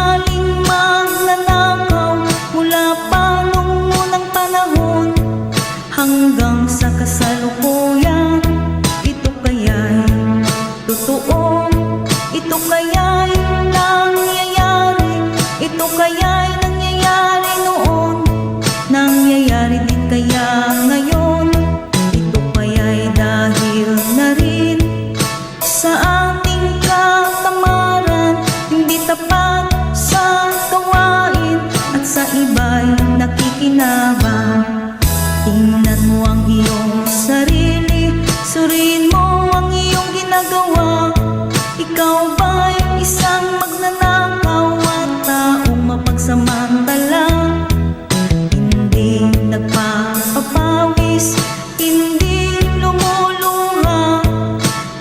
maling magnanakaw mula pa nung unang panahon hanggang sa kasalukuyan. Ito kaya'y totoo, ito kaya'y nangyayari, ito kaya'y nangyayari noon, nangyayari din kaya ngayon. Ito kaya'y dahil na rin sa ating katamaran, hindi tapat sa gawain at sa iba'y nakikinabang. Tingnan mo ang iyong sarili, suriin mo ang iyong ginagawa. Ikaw ba'y isang magnanakaw at taong mapagsamantala? Hindi nagpapapawis, hindi lumuluha,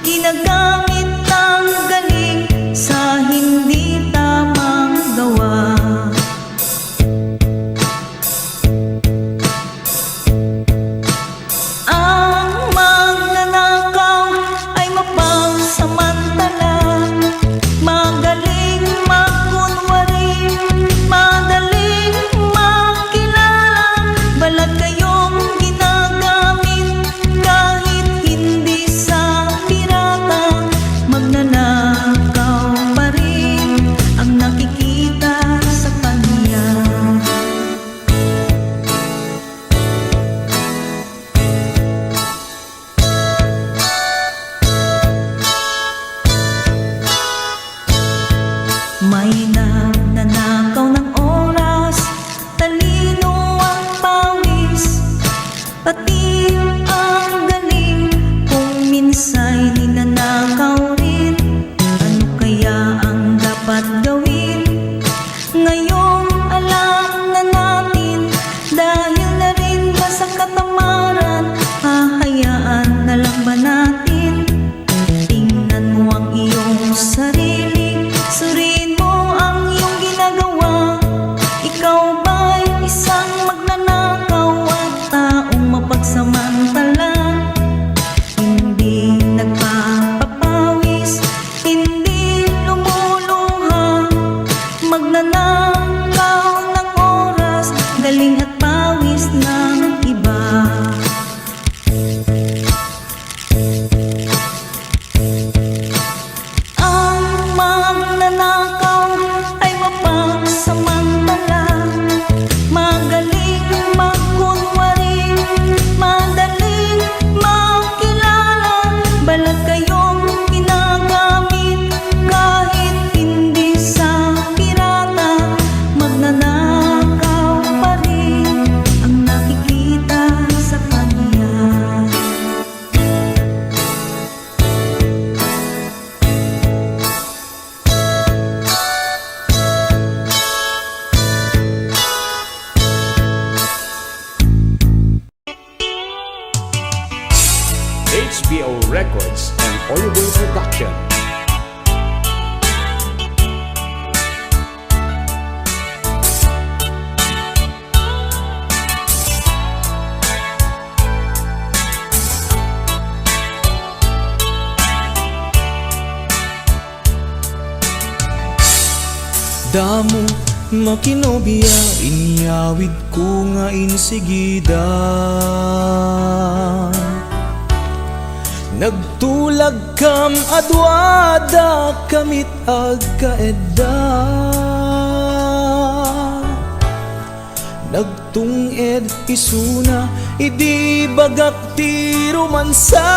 ginagamit ang galing sa hindi tamang gawa. Ang magnanakaw ay mapagsamantala, magaling magkunwari, madaling makilala. Balat kayong ginagamit kahit hindi sa pirata, magnanakaw pa rin ang nakikita sa kanya. May nagnanakaw ng oras, talino ang pawis, pati ang galing kung minsa'y ninanakaw rin. Ano kaya ang dapat gawin? Ngayong alam na natin, dahil na rin ba sa katamaran, hahayaan na lang ba natin? Tingnan mo ang iyong sarili, suriin mo ang iyong ginagawa. Ikaw ba'y isang magnanakaw at taong mapagsamantala? Hindi nagpapapawis, hindi lumuluha, magnanakaw ng oras, galing at pawis ng iba. Ang magnanakaw ay mapagsamantala, magaling magkunwari, madaling makilala. Balat kayong ginagamit kahit hindi sa pirata, magnanakaw pa rin ang nakikita sa kanya. HBO Records and Audible Production. Damo makinobia, inyawid ko nga insigida. Nagtulag kam adwada, kamit agkaedda. Nagtunged isuna, idi bagak ti romansa.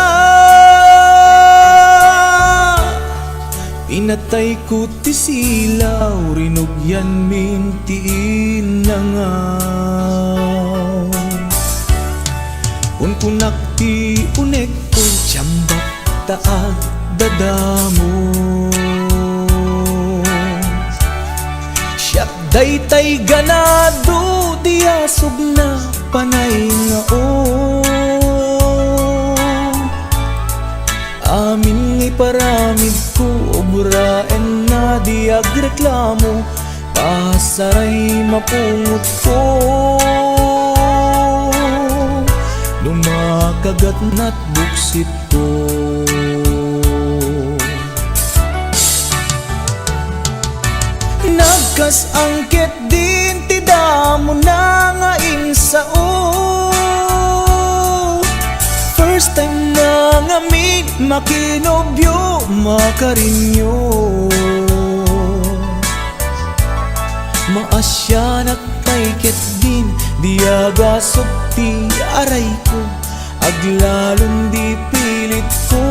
Pinatay ko ti silaw, rinugyan mintiin na nga. Unkunak ti unek ko, tiyambak taag dadamo. Siyak daytay ganado, diasog na panay nga o. Amin ngay paramid ko, oburaen na di agreklamo, pasaray mapungot ko. Lumakagat na't buksit ko. Nagkasangkit din ti damo na nga insao. First time na nga mi makinobyo makarinyo. Maasya nagpaikit din diagasok ti aray ko, aglalong di pilit ko.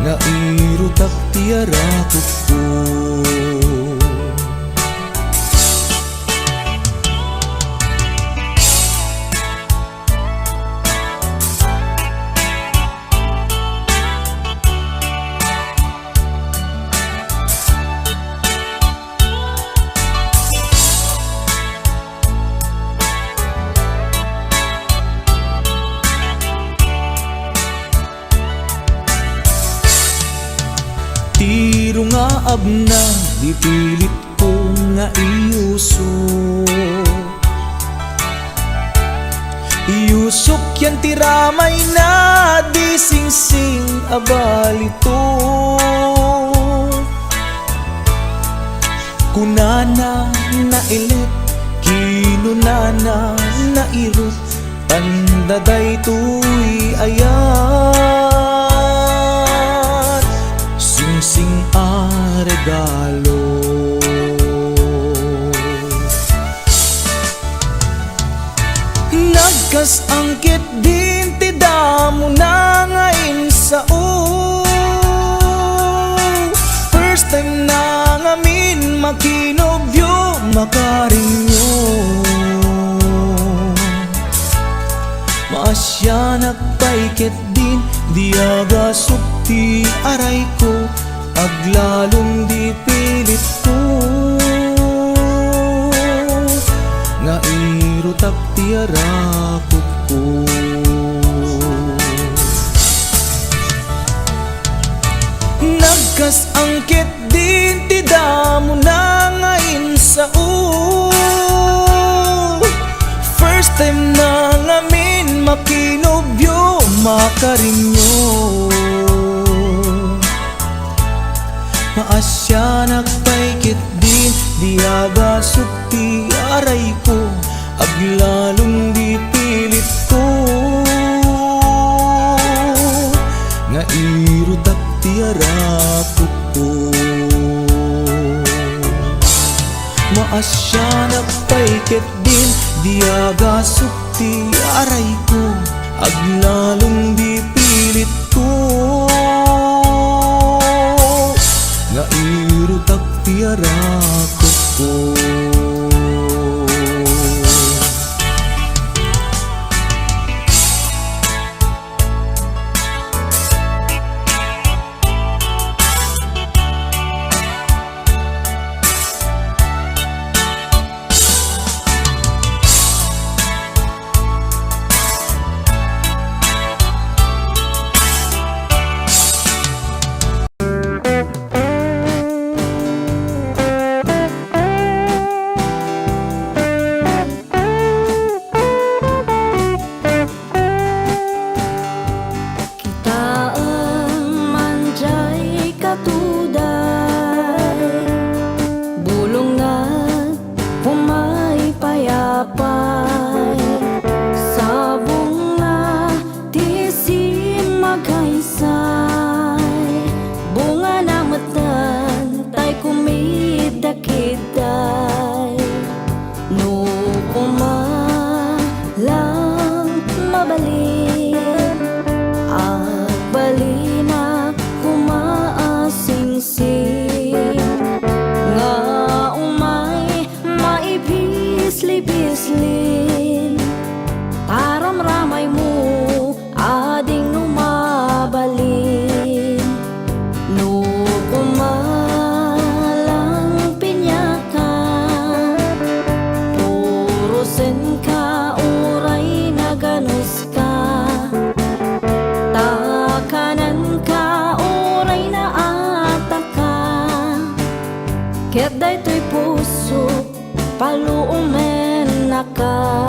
Nairutak ti arakot ko. Tiro nga abna, dipilit ko nga iuso. Iusok yan tiramay na di singsing abalito. Kunana na ilit, kinunana na irot, tandaday tuy ayan, singsing a regalo. Nagkasangkit din ti damo na nga insao. First time na nga min makinobyo makarinyo. Maasya nagpaikit din diagasok ti aray ko, aglalong di pilit ko. Nairutak ti arakot ko. Nagkasangkit din ti damo na nga insao. First time na nga min makinobyo makarinyo. Maasya nagpaikit din diagasok ti aray ko, aglalong di pilit ko. Nairutak ti arakot ko. Maasya nagpaikit din diagasok ti aray ko, aglalong di pilit ko. Nairutak ti arakot ko. Ket daytoy puso paluomen naka.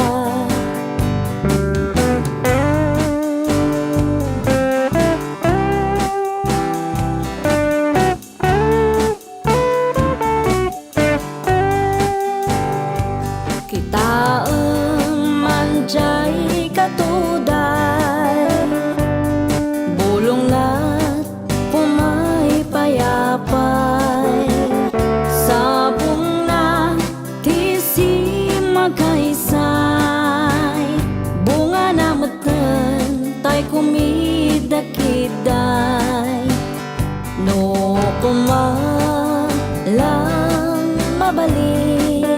mabalin.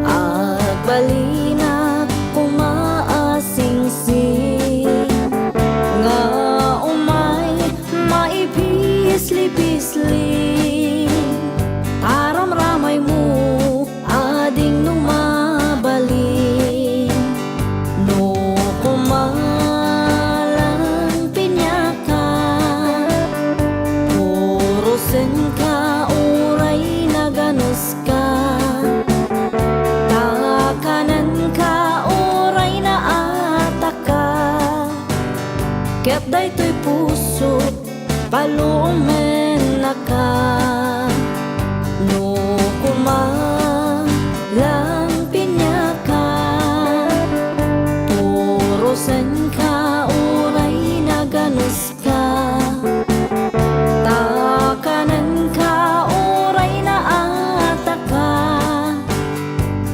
Agbalina kumaasing-sing, nga umay maipisli-pisli. Taramramay mo ading nung mabalin. No kumalang pinyaka, purusen ka uray na ganus ka. Takanan ka uray na ataka, ket daytoy puso palumen na ka. No kumalang pinyaka, purusen ka uray na ganus ka. Takanan ka uray na ataka,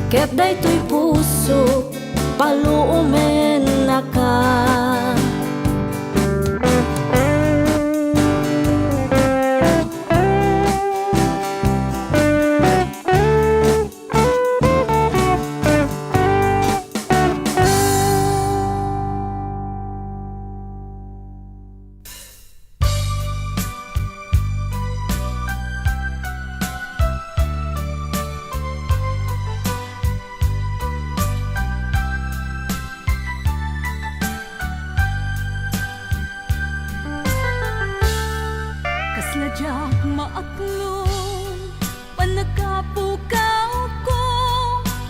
ket daytoy puso palumen na ka. Kasladyak maaklong panagkapukaw ko,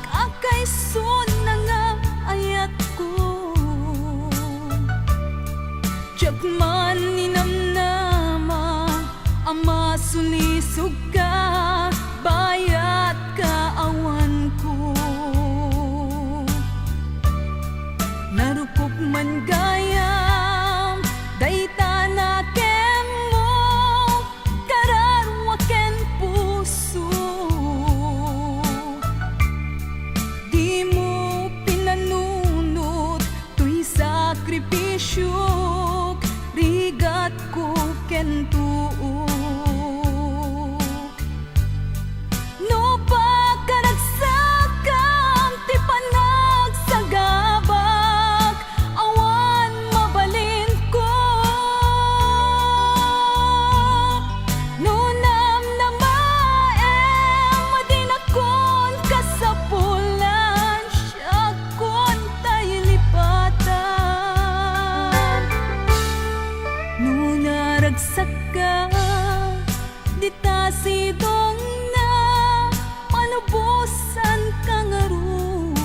kakaisun na nga ayat ko. Jagman ninamnama ama sulisog ka, bayat ka awan ko. Narupok man gayam dayta na kemo, kararwaken puso. Di mo pinanunot tuy sakripisyo, rigat ko ken tuo. No pagkaragsakam ti panagsagabak, awan mabalin ko. No namnamaem madinakon kasapulan, siya kon tay lipatan. No naragsak ka, di ta sidong na panubusan ka nga ron.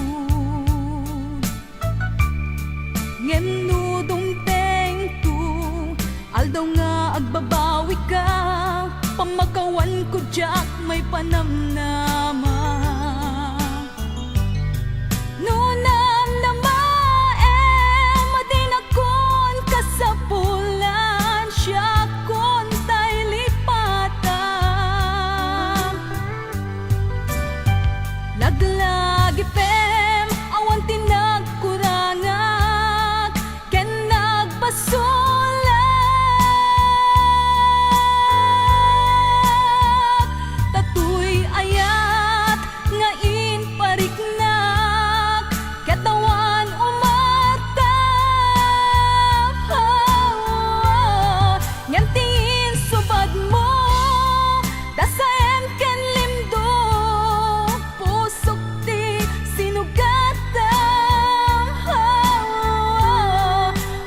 Ngem no dungteng tu, aldaw nga agbabawi ka, pamakawan ko jak may panamnama. No namnamaem madinakon kasapulan, siya kon tay lipatan. Laglagi pem awan tinagkurangak, ken nagbasulak. Tatuy ayat nga inpariknak, katawan umatap. Ngem tingin subad mo, dasaem ken limdo, pusok ti sinugatam.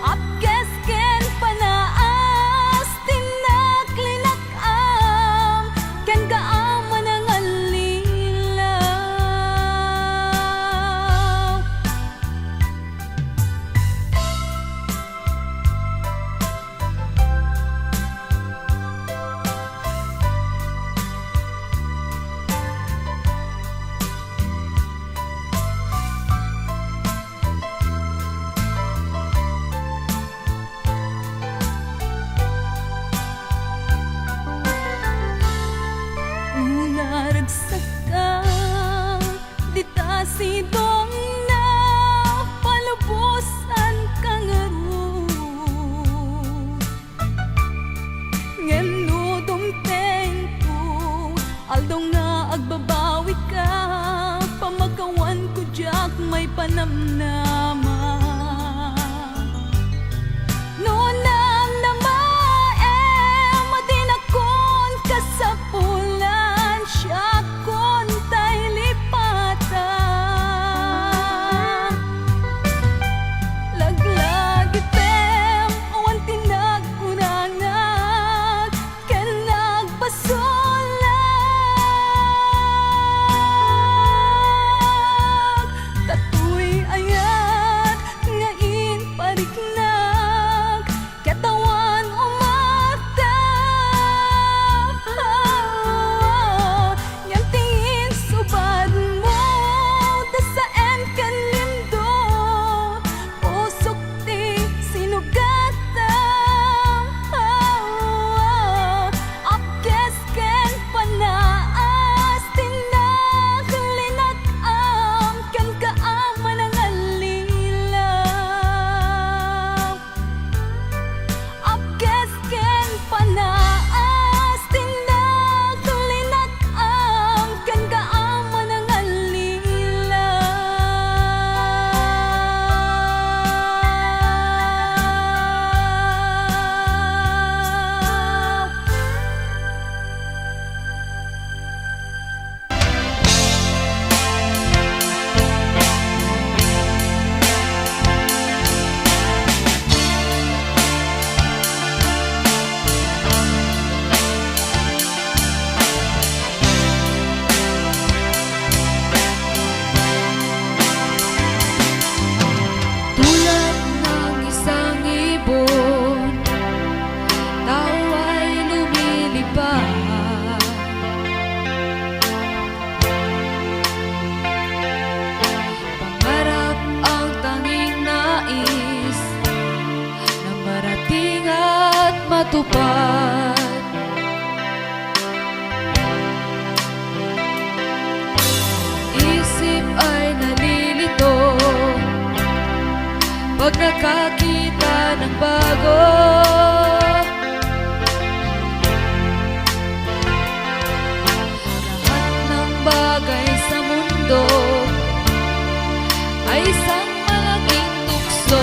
Apkes ken panaas tinaklinakam, ken kaaman ang alilaw. Naragsak ka, di ta sidong na palubusan ka nga ron. Ngem no dumteng tu, aldaw nga magbabawi ka. Pamakawan ko diyak may panamnama. Noon ang namae, madinakon ka sa pulan, siya kon tay lipatan. Laglag item, awan tinagkunanag, ken nagpasulag. Tatuy ayat, ngain pariknag, katawan umata. Yang tingin subad mo, dasaan kan lindo, pusok ti sinugata. Apkes ken panaas, tinaklinag-am, ken kaaman ang alilaw. Apkes ken panaas, tinaklinag-am, ken kaaman ang alilaw. Tulad ng isang ibon, tao ay lumilipad. Pangarap ang tanging nais na marating at matupad. Isip ay nalilito pag nakakita ng bago. Lahat ng bagay sa mundo ay isang malaking tukso.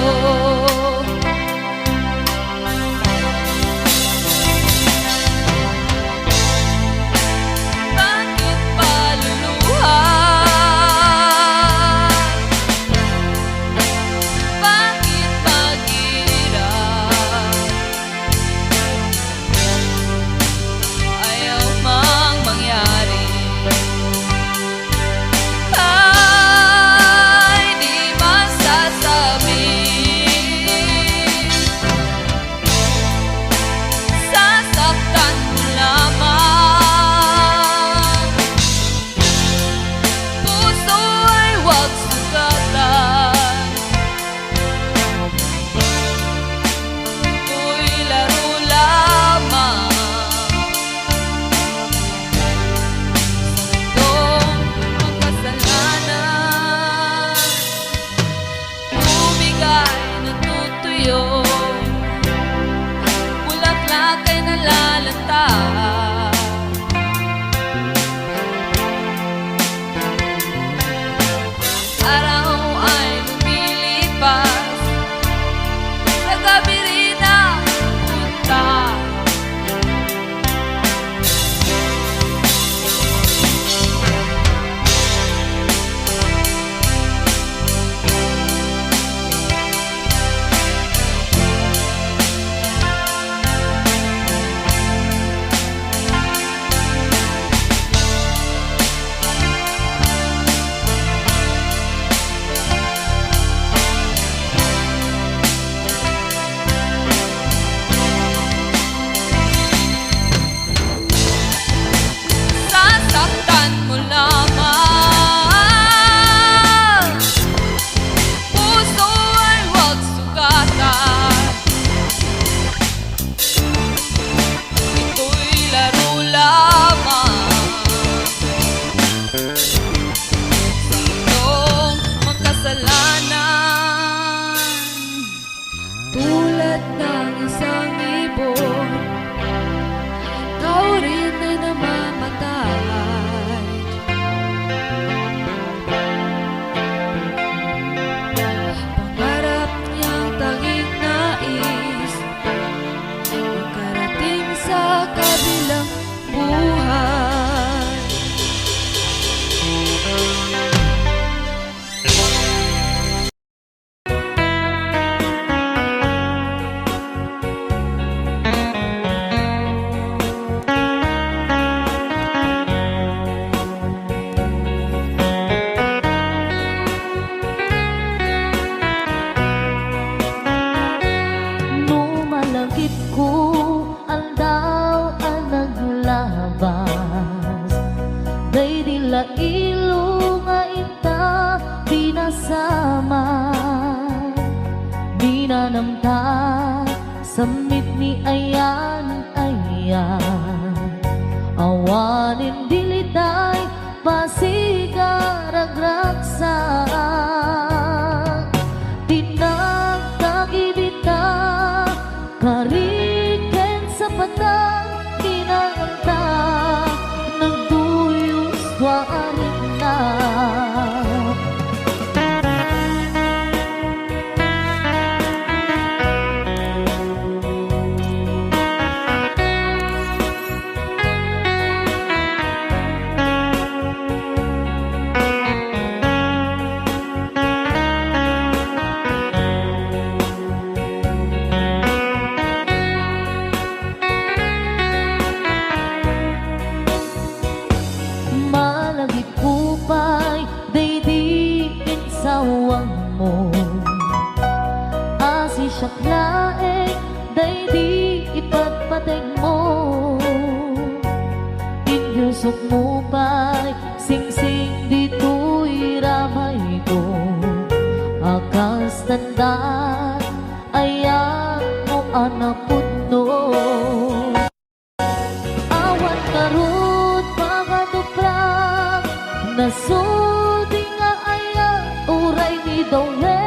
Bakit paluluha? Bakit maghirap? day dila ilo nga ita binasama binanamta samit ni ayan awanin dilitay pasigaragraksa tinagtagibita kariken sa patang kinanganta nagduyos warin na Laeng day di ipagpateg mo inyusok mo pa'y sing-sing dito'y ramay ko akas tandaan ayan mo anapot no awan karot pagatuprang nasudi nga ayan uray ni Dawel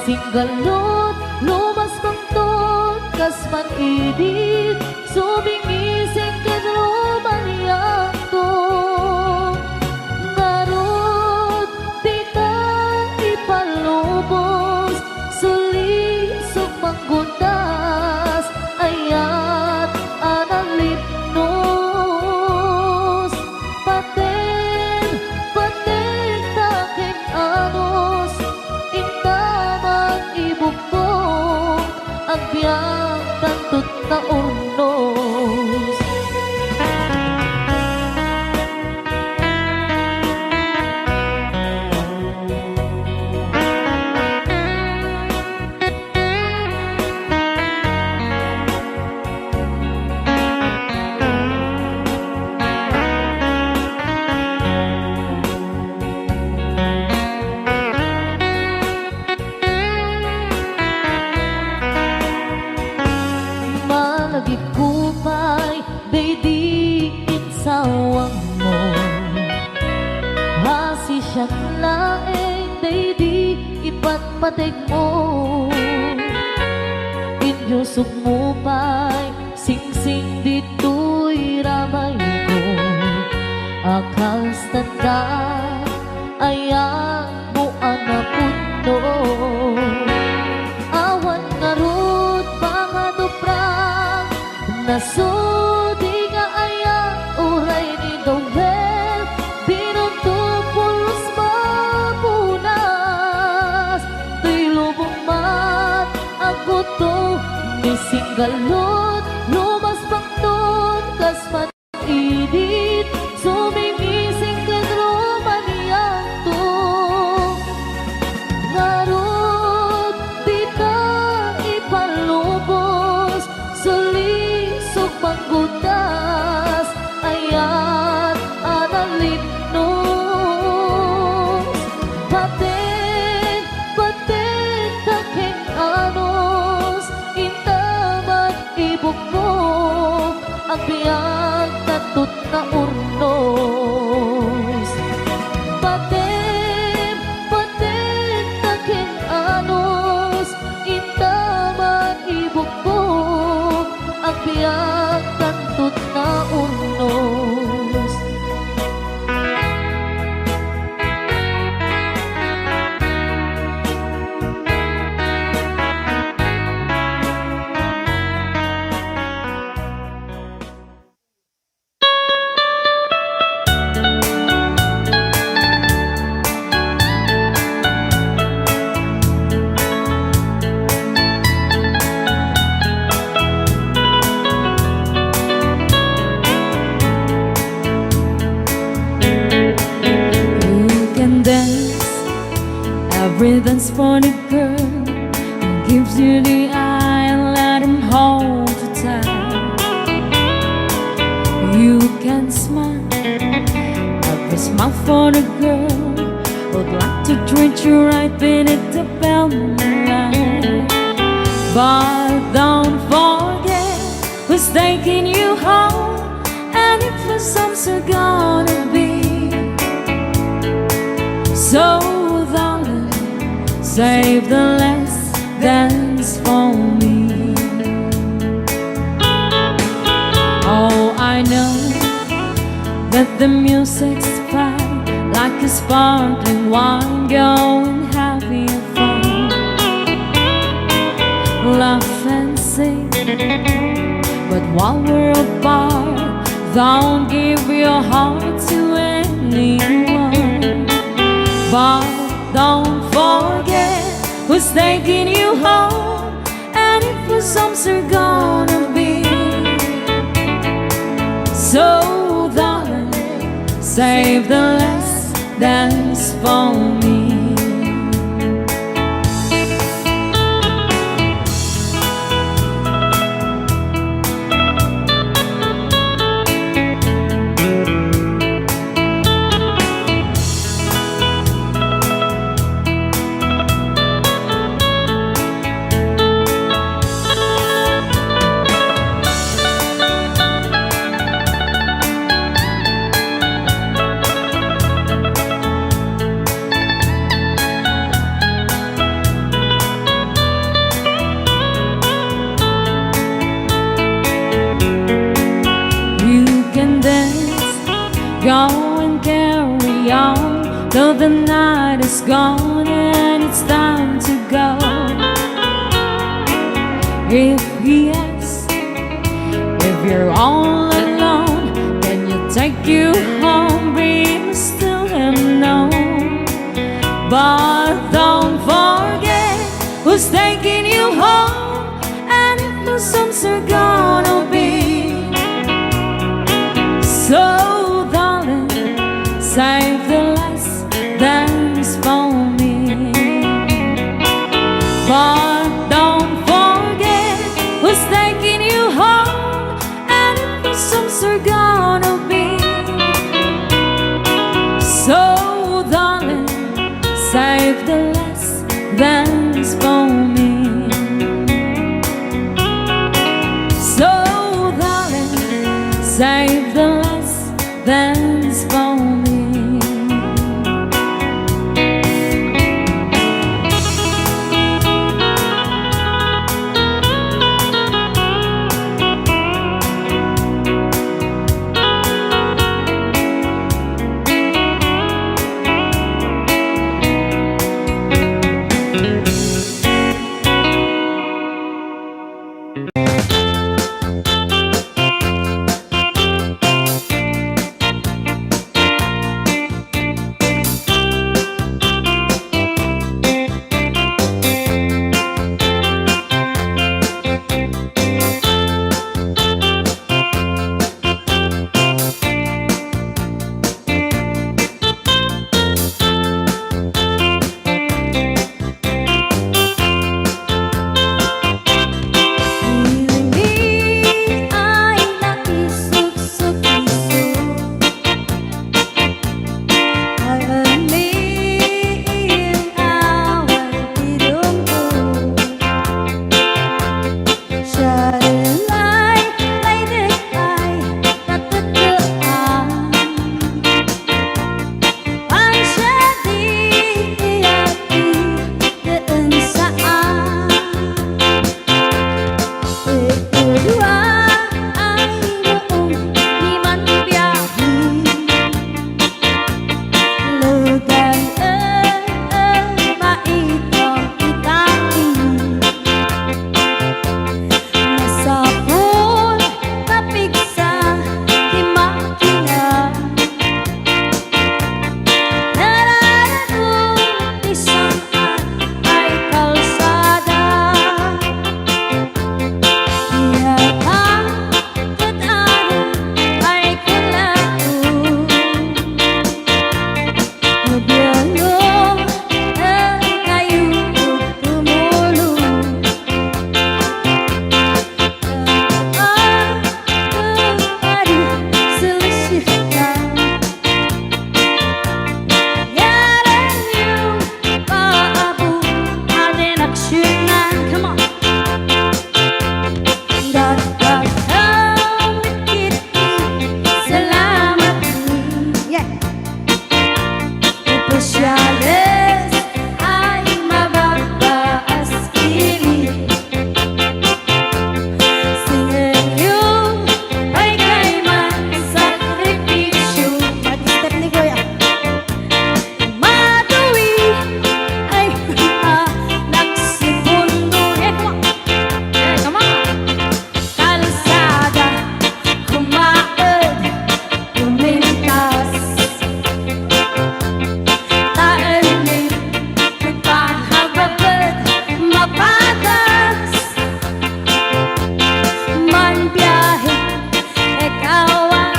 singgalot, lumas pangtot, kasman idit, subingising kadruman yakto. Narod, di ka ipalubos, sulisok manggundas, ayat analipnos. Paten taking anos, ibukong ang biyang tantut na urnos. Kupay, day di insawang mo hasi siyak laeng, day di ipatpateg mo inyusok mo pa'y sing-sing dito'y ramay ko akas tanda ayan mo anapot no awan ngarot pangadupra nasudi nga ayan uray ni Dawel binuntupulos mapunas tuy lubong mat ang guto ni singgalot lumas pangton kasman idit sumingising kadruman yanto ngarot di ka ipalubos sulisok manggundas ayat analipnos paten taking anos intaman ibukbok ang biyag tatut na urnos paten taking anos intaman ibukbok ang biyag tantut na urnos. Every dance for the girl, gives you the eye and let him hold you tight. You can smile, have a smile for the girl who'd like to treat you right beneath the velvet light. But don't forget who's taking you home, and if the sun's gonna be. So darling, save the last dance for me. Oh, I know that the music's fine, like a sparkling wine, going having fun. Laugh and sing, but while we're apart, don't give your heart to anyone. But don't forget who's taking you home, and if the songs are gonna be. So darling, save the last dance for me. Go and carry on till the night is gone and it's time to go. If he asks if you're all alone, can you take you home? Be still him no. But don't forget who's taking you home, and if the songs are gonna be. So save the last dance for me. But don't forget who's taking you home, and if the songs are gonna be. So darling, save the last dance for me. So darling, save the last dance for me. bajingan. Come on. Datang kita selamat Yeah. Spesialis ay mababaas kini Singayo ay kay magsakripisyo Pati step ni Kuya. Matuwi ay nagsipundo. Come on. Kalsada kumaad kumintas Taanib nagpahababad mapatas Man biyahe ikaw ang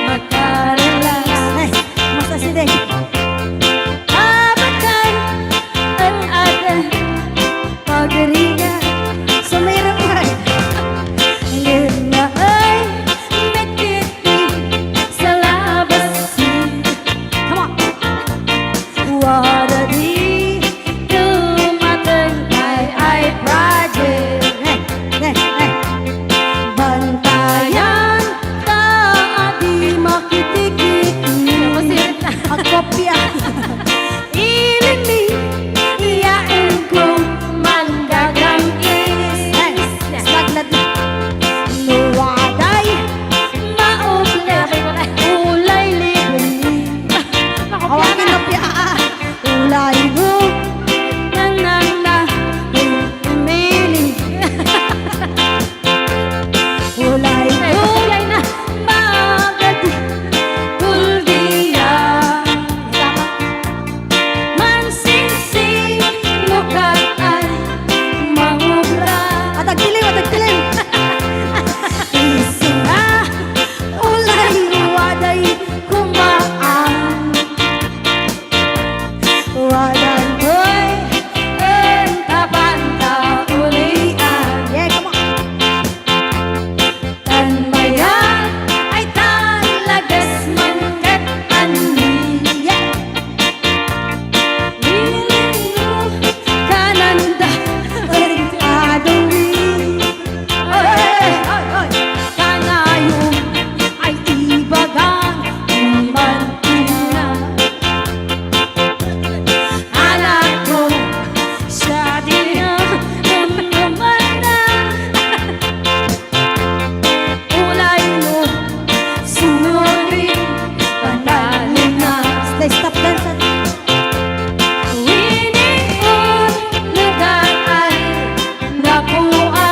magkarelax Ay, kumusta si Deng? Abakan ang adan pagringan Sumirap ka. Ngayon na ay nagtiti sa labasin. Come on. Wala di tumatangkay ay project. Hey, hey, hey. Bantayan ka at di makitikiti. Ang kopya. Ilimi, iyain ko mandagang is. Hey, slaglad na. Nuwaday, maublet, ulay libin. Hawakin kopya. Ulay mo, nanana, umili. Ulay mo, magadi, uldiya. Mansisi, lukat ay mangubra. Atagdilim, atagdilim. Isura, ulay waday kumaan. Wadan ko'y entapan-ta ulian. Yeah, come on. Tanmayan ay talagas mangat ani. Yeah. Liliyo kananda Adori. Kanayong ay ibagang umantina. Anak ko siya din ang namana. Ulay mo sunurin panalin na. Stay, stop dance. Winion lugar ay nakuha.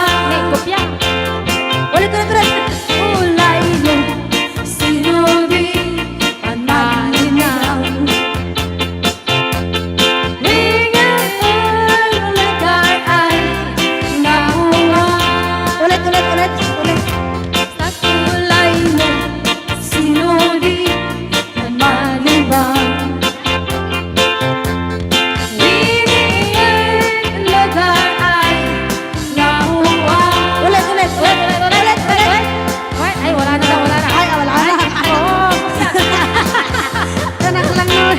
Ulit, ulit, ulit. Ulay mo sinurin panalinaw. Winion lugar ay nakuha. Ulit, ulit, ulit. Ulit. Sa kulay mo sinurin panalinaw. Winion lugar ay nakuha. Ulit, ulit, ulit. Ulit, ulit. Ay, wala na. Ay, wala na. Oo. Tanak lang nun.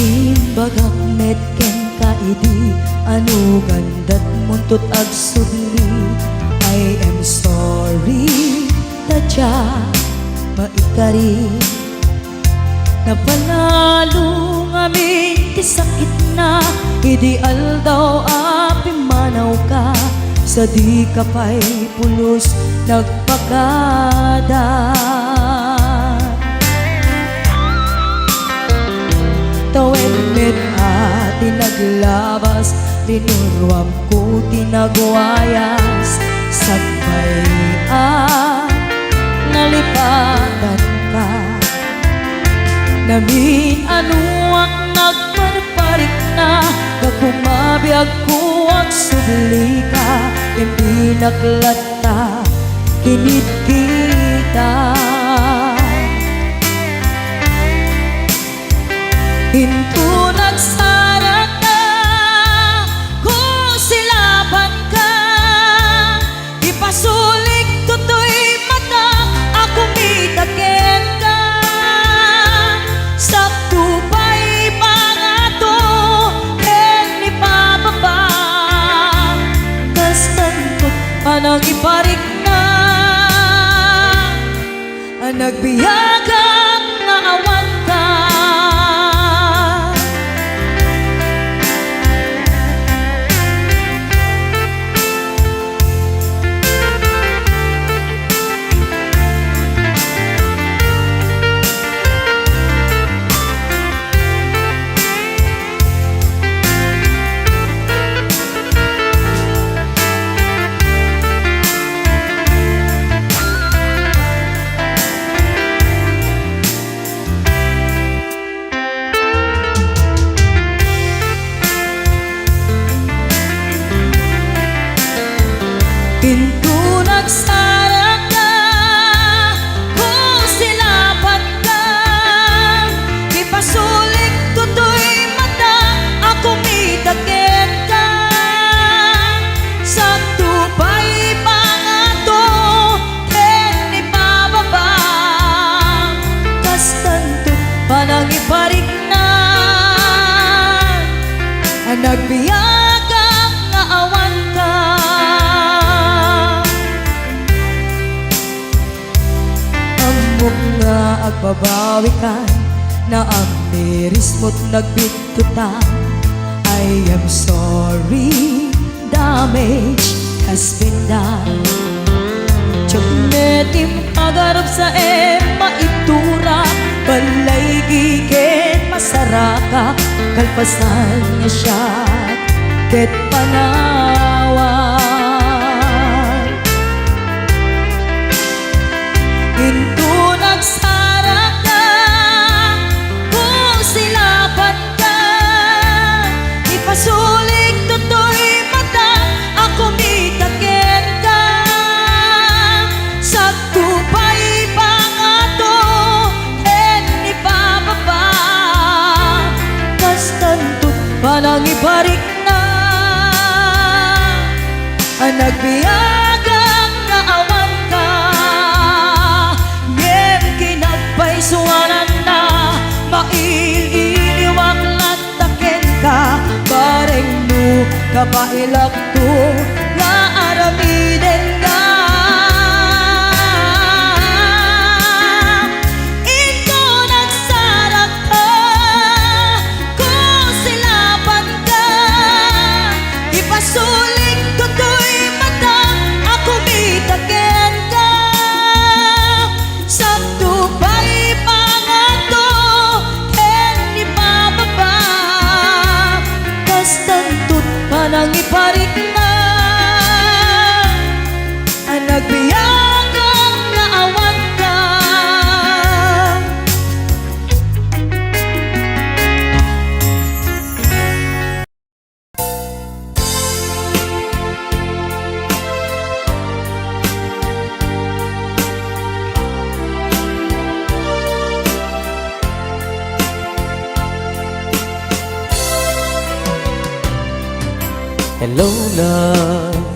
Imbagang metken kaidi Ano gandat muntot ag sudli I am sorry Tadya maikari Napalalo ngamin ti sakit na Ideal daw api manaw ka Sa di ka pa'y pulos nagpakada Tawid mit ati naglabas Dinurwam ko tinagwayas Sagbayan nalipatan ka Namin ano ang nagparparik na Kagumabiyag ko ang subli ka, hindi naklata, kinit kita. Hinto nagsara ka, kung silaban ka, ipasulik tutoy mata, ako mitakin ka. Sakto pa'y pangato, hen ipababa, tas tantot panang iparik na, ang nagbiyagang naawan ka. Pinto nagsara ka, kung silaban ka, ipasulik tutoy mata, ako mitakin ka. Sakto pa'y pangato, hen ipababa, kas tanto panang iparik na, ang nagbiyagang naawan ka. Nga agbabawi ka na ang miris mo't nagbitutan. I am sorry, damage has been done. Tiyagnetim agarap sa maitura, balay gigit masaraka, kalpasan niya siya ket panawan. Hinto nagsara ka, kung silaban ka, ipasulik tutoy mata, ako mitakin ka. Sakto pa'y pangato, hen ipababa, kas tantot panang iparik na, ang nagbiyagang naawan ka. Suwanan na maililiwag latakin ka, bareng no kapailak to nga aramiden ka. Ito nagsara ka, kung silaban ka, ipasulik tutoy mata, ako mitakin ka. Sakto pa'y pangato, hen ipababa, kas tantot panang iparik na, ang nagbiyagang naawan ka. Hello love,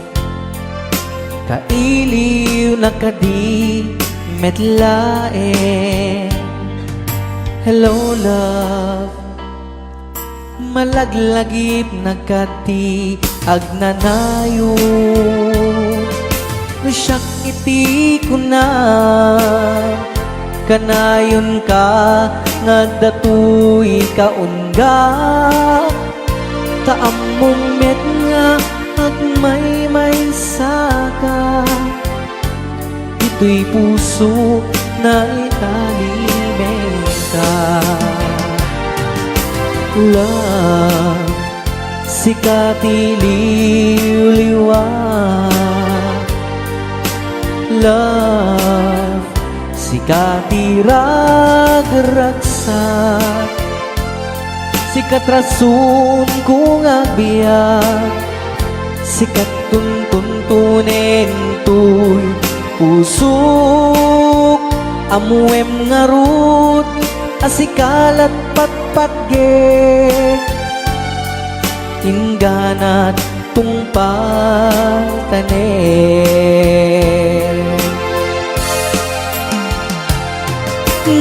kailiw na kadi metlaen. Hello love, malaglagip na kati agnanayo. No siyak iti ko na, kanayon ka nga datoy kaunga. Taamong met nga at may saka, ito'y puso na italimen ka. Love, sikati liw-liwa. Love, sikati rag-ragsak. sikat rason kung agbiyak, sikat tuntunin tuy pusok amuem ngarut asikalat patpatge ingganat tungpatanen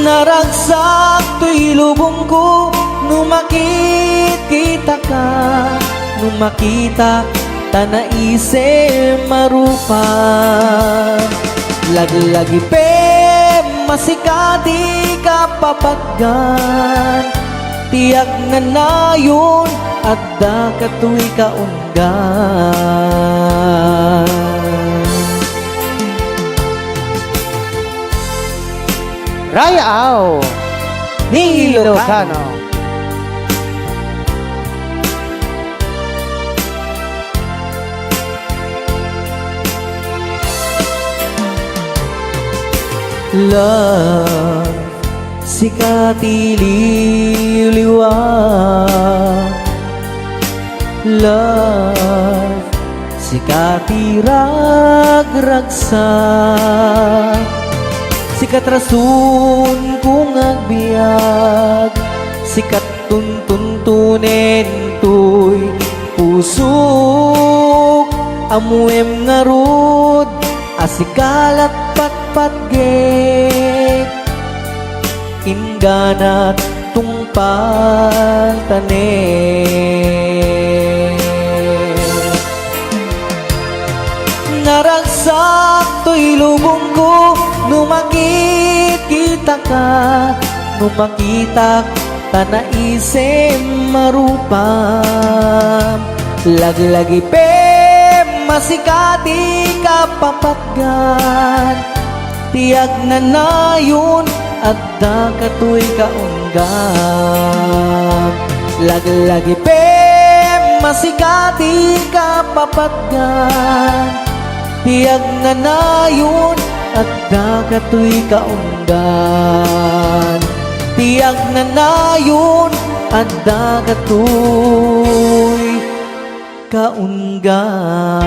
naragsak to'y lubong ko numakit kita ka numakita tanaise marupa lagi-lagi pe masikati ka papaggan tiyak nga nayon at da katuwi kaunggan Raya Au ni Ilocano. Love, sikati liwa. Love, sikati ragragsa. Sikat rason kung agbiag, sikat tuntunin tuy pusok amuem ngarud asikalat patpatge ingganat tungpatanen naragsak to'y lubong ko numakit kita ka numakita tanaise marupa lagi-lagi pe masikati ka papatgan tiyak na nayon at da katu'y kaunggan lagi-lagi pe masikati ka papatgan tiyak na nayon at da katu'y kaunggan tiyak na nayon at da katu'y kaunggan